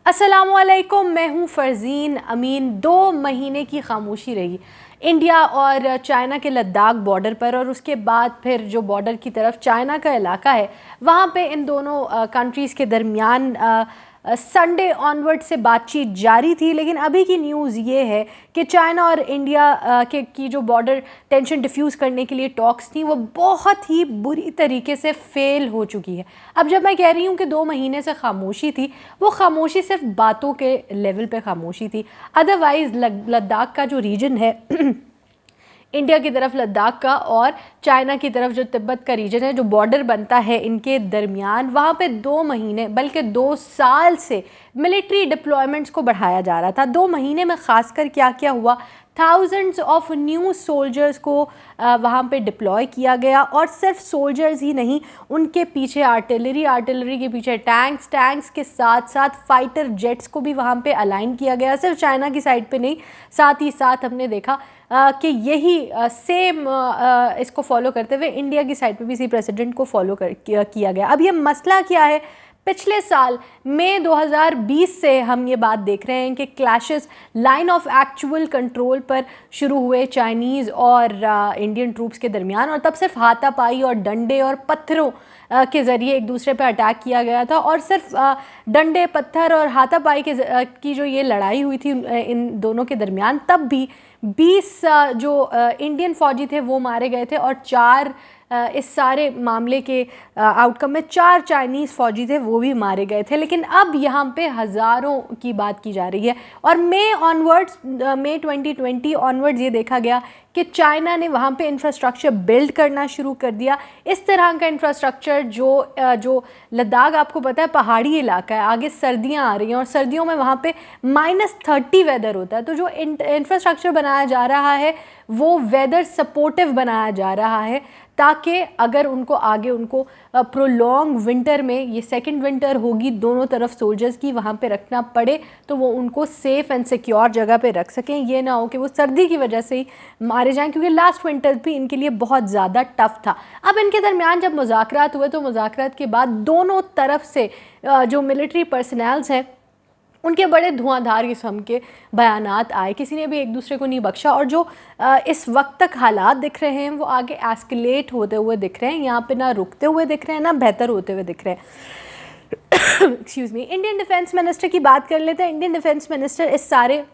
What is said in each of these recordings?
अस्सलामुअलैकुम, मैं हूँ फ़रज़ीन अमीन। 2 महीने की खामोशी रही इंडिया और चाइना के लद्दाख बॉर्डर पर, और उसके बाद फिर जो बॉर्डर की तरफ चाइना का इलाका है वहाँ पे इन दोनों कंट्रीज़ के दरमियान संडे ऑनवर्ड से बातचीत जारी थी। लेकिन अभी की न्यूज़ ये है कि चाइना और इंडिया की जो बॉर्डर टेंशन डिफ्यूज़ करने के लिए टॉक्स थी वो बहुत ही बुरी तरीके से फेल हो चुकी है। अब जब मैं कह रही हूँ कि 2 महीने से खामोशी थी, वो खामोशी सिर्फ बातों के लेवल पे खामोशी थी। अदरवाइज़ लद्दाख का जो रीजन है इंडिया की तरफ लद्दाख का और चाइना की तरफ जो तिब्बत का रीजन है, जो बॉर्डर बनता है इनके दरमियान, वहाँ पे 2 महीने बल्कि 2 साल से मिलिट्री डिप्लॉयमेंट्स को बढ़ाया जा रहा था। 2 महीने में ख़ासकर क्या क्या हुआ, थाउजेंड्स ऑफ न्यू सोल्जर्स को वहाँ पे डिप्लॉय किया गया, और सिर्फ सोल्जर्स ही नहीं, उनके पीछे आर्टिलरी के पीछे टैंक्स के साथ साथ फाइटर जेट्स को भी वहाँ पे अलाइन किया गया। सिर्फ चाइना की साइड पे नहीं, साथ ही साथ हमने देखा कि यही सेम इसको फॉलो करते हुए इंडिया की साइड पे भी इसी प्रेसिडेंट को फॉलो किया गया। अब ये मसला क्या है, पिछले साल मई 2020 से हम ये बात देख रहे हैं कि clashes line of actual control पर शुरू हुए चाइनीज़ और इंडियन ट्रूप्स के दरमियान, और तब सिर्फ हाथापाई और डंडे और पत्थरों के ज़रिए एक दूसरे पर अटैक किया गया था। और सिर्फ डंडे पत्थर और हाथापाई की जो ये लड़ाई हुई थी इन दोनों के दरमियान, तब भी 20 जो इंडियन फ़ौजी थे वो मारे गए थे, और 4 इस सारे मामले के आउटकम में 4 चाइनीज़ फ़ौजी थे वो भी मारे गए थे। लेकिन अब यहाँ पे हज़ारों की बात की जा रही है, और मई 2020 ऑनवर्ड्स ये देखा गया कि चाइना ने वहाँ पे इंफ्रास्ट्रक्चर बिल्ड करना शुरू कर दिया। इस तरह का इंफ्रास्ट्रक्चर जो लद्दाख, आपको पता है पहाड़ी इलाका है, आगे सर्दियाँ आ रही हैं और सर्दियों में वहाँ पे -30 वेदर होता है, तो जो इंफ्रास्ट्रक्चर बनाया जा रहा है वो वेदर सपोर्टिव बनाया जा रहा है, ताकि अगर उनको प्रोलॉन्ग विंटर में, ये सेकंड विंटर होगी दोनों तरफ सोल्जर्स की, वहाँ पे रखना पड़े तो वो उनको सेफ़ एंड सिक्योर जगह पे रख सकें। ये ना हो कि वो सर्दी की वजह से ही मारे जाएं, क्योंकि लास्ट विंटर भी इनके लिए बहुत ज़्यादा टफ था। अब इनके दरमियान जब मुज़ाकरात हुए तो मुज़ाकरात के बाद दोनों तरफ से जो मिलिट्री पर्सनल्स हैं उनके बड़े धुआंधार किस्म के बयानात आए, किसी ने भी एक दूसरे को नहीं बख्शा, और जो इस वक्त तक हालात दिख रहे हैं वो आगे एस्केलेट होते हुए दिख रहे हैं, यहाँ पे ना रुकते हुए दिख रहे हैं ना बेहतर होते हुए दिख रहे हैं। Excuse me. Indian defence minister की बात कर लेते हैं। इंडियन डिफेंस मिनिस्टर इस सारे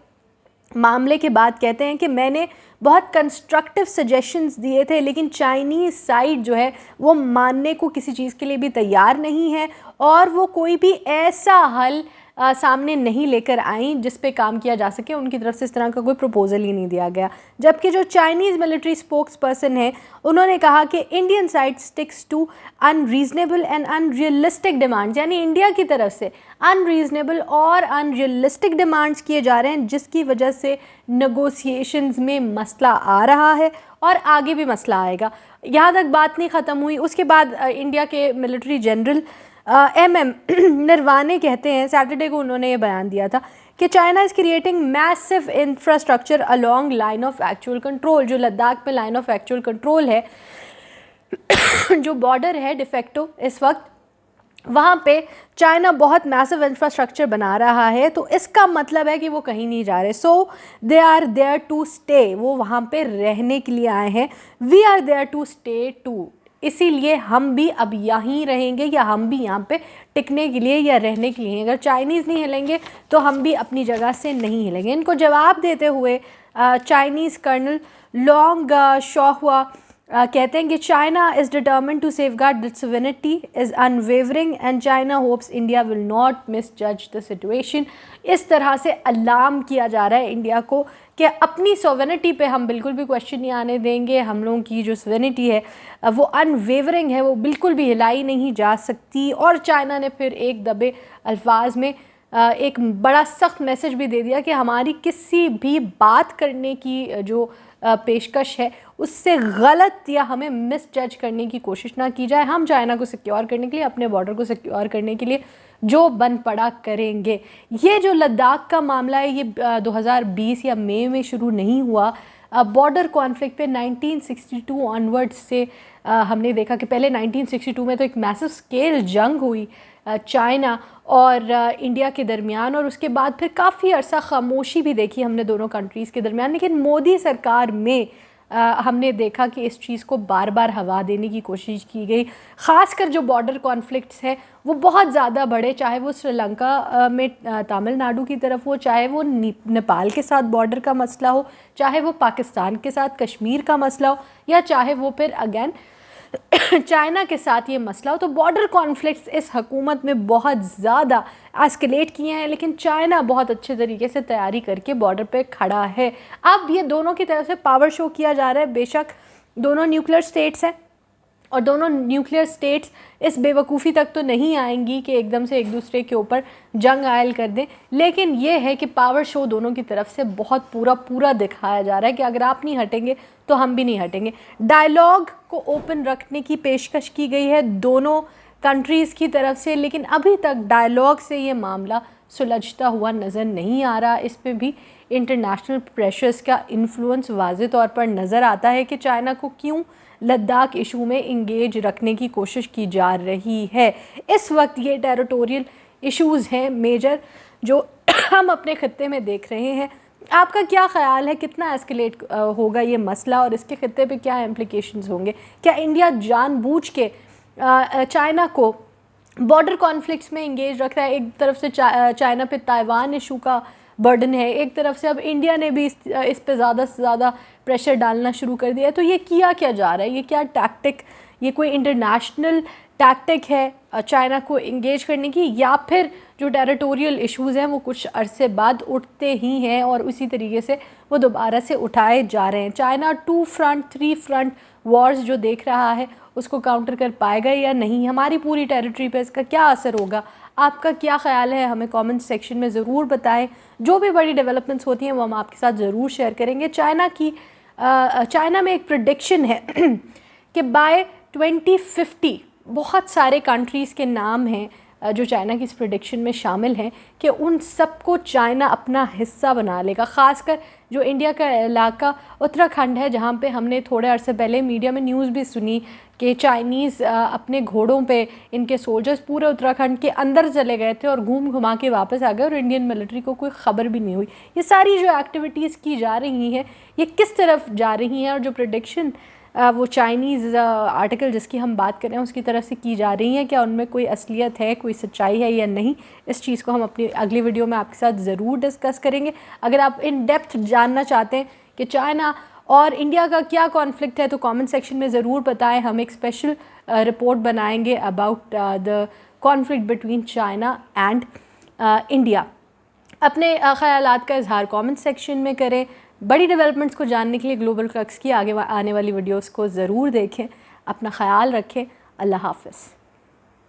मामले के बाद कहते हैं कि मैंने बहुत कंस्ट्रक्टिव सजेशंस दिए थे, लेकिन चाइनीज़ साइड जो है वो मानने को किसी चीज़ के लिए भी तैयार नहीं है, और वो कोई भी ऐसा हल सामने नहीं लेकर आई जिस पे काम किया जा सके। उनकी तरफ से इस तरह का कोई प्रपोजल ही नहीं दिया गया। जबकि जो चाइनीज़ मिलिट्री स्पोक्स पर्सन है उन्होंने कहा कि Indian side sticks to unreasonable and unrealistic demands, यानी इंडिया की तरफ से अनरीजनेबल और अनरियलिस्टिक डिमांड्स किए जा रहे हैं, जिसकी वजह से नेगोशिएशंस में मसला आ रहा है और आगे भी मसला आएगा। यहाँ तक बात नहीं ख़त्म हुई। उसके बाद इंडिया के मिलिट्री जनरल MM नरवाने कहते हैं, सैटरडे को उन्होंने ये बयान दिया था कि China is creating massive infrastructure along line of actual control. जो लद्दाख में लाइन ऑफ एक्चुअल कंट्रोल है, जो बॉर्डर है डिफेक्टो, इस वक्त वहाँ पे चाइना बहुत मैसिव इंफ्रास्ट्रक्चर बना रहा है, तो इसका मतलब है कि वो कहीं नहीं जा रहे। So they are there to stay, वो वहाँ पे रहने के लिए आए हैं। We are there to stay too, इसीलिए हम भी अब यहीं रहेंगे, या हम भी यहाँ पे टिकने के लिए या रहने के लिए। अगर चाइनीज़ नहीं हिलेंगे तो हम भी अपनी जगह से नहीं हिलेंगे। इनको जवाब देते हुए चाइनीज़ कर्नल लॉन्ग शॉहुआ कहते हैं कि China is determined to safeguard its sovereignty is unwavering and China hopes India will not misjudge the situation. इस तरह से अलार्म किया जा रहा है इंडिया को कि अपनी सोवेरेनिटी पे हम बिल्कुल भी क्वेश्चन नहीं आने देंगे। हम लोगों की जो सोवेरेनिटी है वो अनवेवरिंग है, वो बिल्कुल भी हिलाई नहीं जा सकती। और चाइना ने फिर एक दबे अल्फाज में एक बड़ा सख्त मैसेज भी दे दिया कि हमारी किसी भी बात करने की जो पेशकश है उससे गलत या हमें मिसजज करने की कोशिश ना की जाए। हम चाइना को सिक्योर करने के लिए, अपने बॉर्डर को सिक्योर करने के लिए जो बन पड़ा करेंगे। ये जो लद्दाख का मामला है ये 2020 या मई में शुरू नहीं हुआ। बॉर्डर कॉन्फ्लिक्ट पे 1962 ऑनवर्ड्स से हमने देखा कि पहले 1962 में तो एक मैसिव स्केल जंग हुई चाइना और इंडिया के दरमियान, और उसके बाद फिर काफ़ी अरसा खामोशी भी देखी हमने दोनों कंट्रीज़ के दरमियान। लेकिन मोदी सरकार में हमने देखा कि इस चीज़ को बार बार हवा देने की कोशिश की गई। ख़ासकर जो बॉर्डर कॉन्फ्लिक्ट्स हैं वो बहुत ज़्यादा बढ़े, चाहे वो श्रीलंका में तमिलनाडु की तरफ हो, चाहे वो नेपाल के साथ बॉर्डर का मसला हो, चाहे वो पाकिस्तान के साथ कश्मीर का मसला हो, या चाहे वो फिर अगेन चाइना के साथ ये मसला हो। तो बॉर्डर कॉन्फ्लिक्ट्स इस हुकूमत में बहुत ज़्यादा एस्केलेट किए हैं, लेकिन चाइना बहुत अच्छे तरीके से तैयारी करके बॉर्डर पे खड़ा है। अब ये दोनों की तरफ से पावर शो किया जा रहा है। बेशक दोनों न्यूक्लियर स्टेट्स हैं और दोनों न्यूक्लियर स्टेट्स इस बेवकूफ़ी तक तो नहीं आएंगी कि एकदम से एक दूसरे के ऊपर जंग आयल कर दें, लेकिन ये है कि पावर शो दोनों की तरफ से बहुत पूरा दिखाया जा रहा है कि अगर आप नहीं हटेंगे तो हम भी नहीं हटेंगे। डायलॉग को ओपन रखने की पेशकश की गई है दोनों कंट्रीज़ की तरफ से, लेकिन अभी तक डायलॉग से ये मामला सुलझता हुआ नज़र नहीं आ रहा। इस पे भी इंटरनेशनल प्रेशर्स का इन्फ्लुएंस वाज़े तौर पर नज़र आता है कि चाइना को क्यों लद्दाख इशू में इंगेज रखने की कोशिश की जा रही है। इस वक्त ये टेरिटोरियल इश्यूज़ हैं मेजर जो हम अपने ख़त्ते में देख रहे हैं। आपका क्या ख़्याल है, कितना एस्केलेट होगा ये मसला और इसके ख़त्ते पे क्या इम्प्लिकेशंस होंगे? क्या इंडिया जानबूझ के चाइना को बॉर्डर कॉन्फ्लिक्ट्स में इंगेज रख रहा है? एक तरफ से चाइना पे ताइवान इशू का बर्डन है, एक तरफ से अब इंडिया ने भी इस पे ज़्यादा से ज़्यादा प्रेशर डालना शुरू कर दिया है। तो ये किया क्या जा रहा है? ये क्या टैक्टिक, ये कोई इंटरनेशनल टैक्टिक है चाइना को इंगेज करने की, या फिर जो टेरिटोरियल इश्यूज़ हैं वो कुछ अरसे बाद उठते ही हैं और उसी तरीके से वो दोबारा से उठाए जा रहे हैं? चाइना 2 फ्रंट 3 फ्रंट वॉर्स जो देख रहा है उसको काउंटर कर पाएगा या नहीं? हमारी पूरी टेरिटरी पे इसका क्या असर होगा? आपका क्या ख़्याल है? हमें कमेंट सेक्शन में ज़रूर बताएं। जो भी बड़ी डेवलपमेंट्स होती हैं वो हम आपके साथ ज़रूर शेयर करेंगे। चाइना में एक प्रेडिक्शन है कि बाय 2050 बहुत सारे कंट्रीज़ के नाम हैं जो चाइना की इस प्रेडिक्शन में शामिल हैं कि उन सबको चाइना अपना हिस्सा बना लेगा। ख़ासकर जो इंडिया का इलाका उत्तराखंड है, जहाँ पे हमने थोड़े अरसे पहले मीडिया में न्यूज़ भी सुनी कि चाइनीज़ अपने घोड़ों पे इनके सोल्जर्स पूरे उत्तराखंड के अंदर चले गए थे और घूम घुमा के वापस आ गए और इंडियन मिलिट्री को कोई ख़बर भी नहीं हुई। ये सारी जो एक्टिविटीज़ की जा रही हैं ये किस तरफ जा रही हैं? और जो प्रेडिक्शन वो चाइनीज़ आर्टिकल जिसकी हम बात कर रहे हैं उसकी तरफ से की जा रही है, क्या उनमें कोई असलियत है, कोई सच्चाई है या नहीं? इस चीज़ को हम अपनी अगली वीडियो में आपके साथ ज़रूर डिस्कस करेंगे। अगर आप इन डेप्थ जानना चाहते हैं कि चाइना और इंडिया का क्या कॉन्फ्लिक्ट है तो कमेंट सेक्शन में ज़रूर बताएं। हम एक स्पेशल रिपोर्ट बनाएंगे about the conflict between China and India. अपने ख़यालात का इजहार कमेंट सेक्शन में करें। बड़ी डेवलपमेंट्स को जानने के लिए ग्लोबल क्रक्स की आगे आने वाली वीडियोस को ज़रूर देखें। अपना ख़याल रखें। अल्लाह हाफ़िज़।